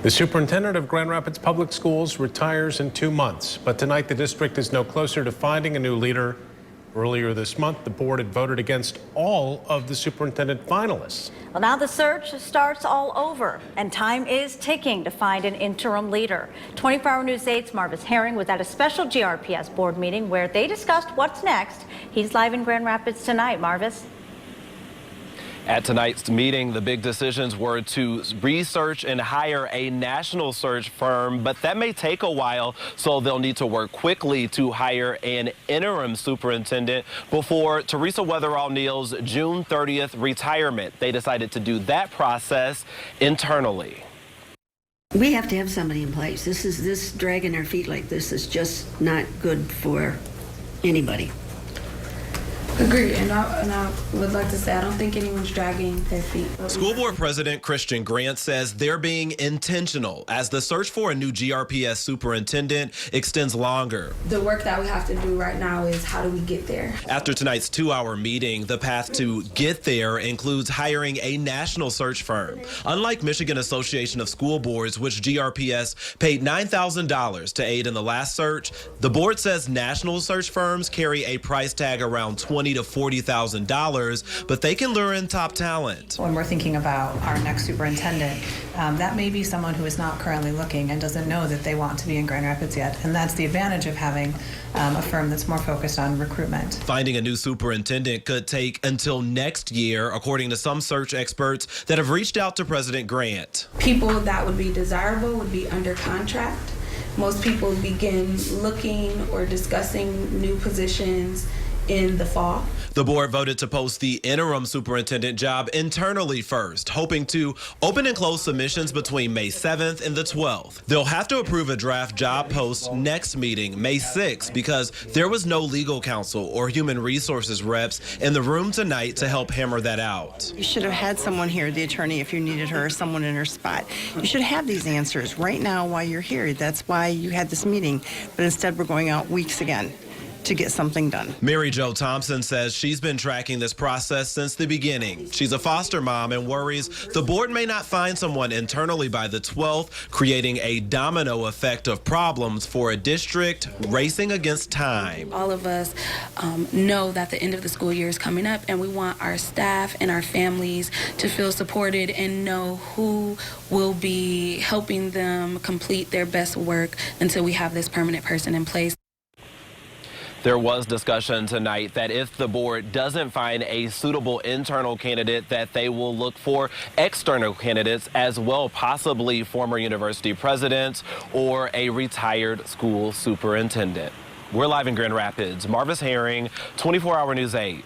The superintendent of Grand Rapids Public Schools retires in 2 months, but tonight the district is no closer to finding a new leader. Earlier this month, the board had voted against all of the superintendent finalists. Well, now the search starts all over, and time is ticking to find an interim leader. 24-Hour News 8's Marvis Herring was at a special GRPS board meeting where they discussed what's next. He's live in Grand Rapids tonight. Marvis. At tonight's meeting, the big decisions were to research and hire a national search firm, but that may take a while, so they'll need to work quickly to hire an interim superintendent before Teresa Weatherall-Neal's June 30th retirement. They decided to do that process internally. We have to have somebody in place. This dragging our feet like this is just not good for anybody. Agreed, and I would like to say I don't think anyone's dragging their feet. School Board President Christian Grant says they're being intentional as the search for a new GRPS superintendent extends longer. The work that we have to do right now is how do we get there? After tonight's 2-hour meeting, the path to get there includes hiring a national search firm. Unlike Michigan Association of School Boards, which GRPS paid $9,000 to aid in the last search, the board says national search firms carry a price tag around $20,000 to $40,000, but they can lure in top talent. When we're thinking about our next superintendent, that may be someone who is not currently looking and doesn't know that they want to be in Grand Rapids yet, and that's the advantage of having a firm that's more focused on recruitment. Finding a new superintendent could take until next year, according to some search experts that have reached out to President Grant. People that would be desirable would be under contract. Most people begin looking or discussing new positions in the fall. The board voted to post the interim superintendent job internally first, hoping to open and close submissions between May 7th and the 12th. They'll have to approve a draft job post next meeting, May 6th, because there was no legal counsel or human resources reps in the room tonight to help hammer that out. You should have had someone here, the attorney, if you needed her, or someone in her spot. You should have these answers right now while you're here. That's why you had this meeting, but instead we're going out weeks again to get something done. Mary Jo Thompson says she's been tracking this process since the beginning. She's a foster mom and worries the board may not find someone internally by the 12th, creating a domino effect of problems for a district racing against time. All of us know that the end of the school year is coming up, and we want our staff and our families to feel supported and know who will be helping them complete their best work until we have this permanent person in place. There was discussion tonight that if the board doesn't find a suitable internal candidate, that they will look for external candidates as well, possibly former university presidents or a retired school superintendent. We're live in Grand Rapids. Marvis Herring, 24-Hour News 8.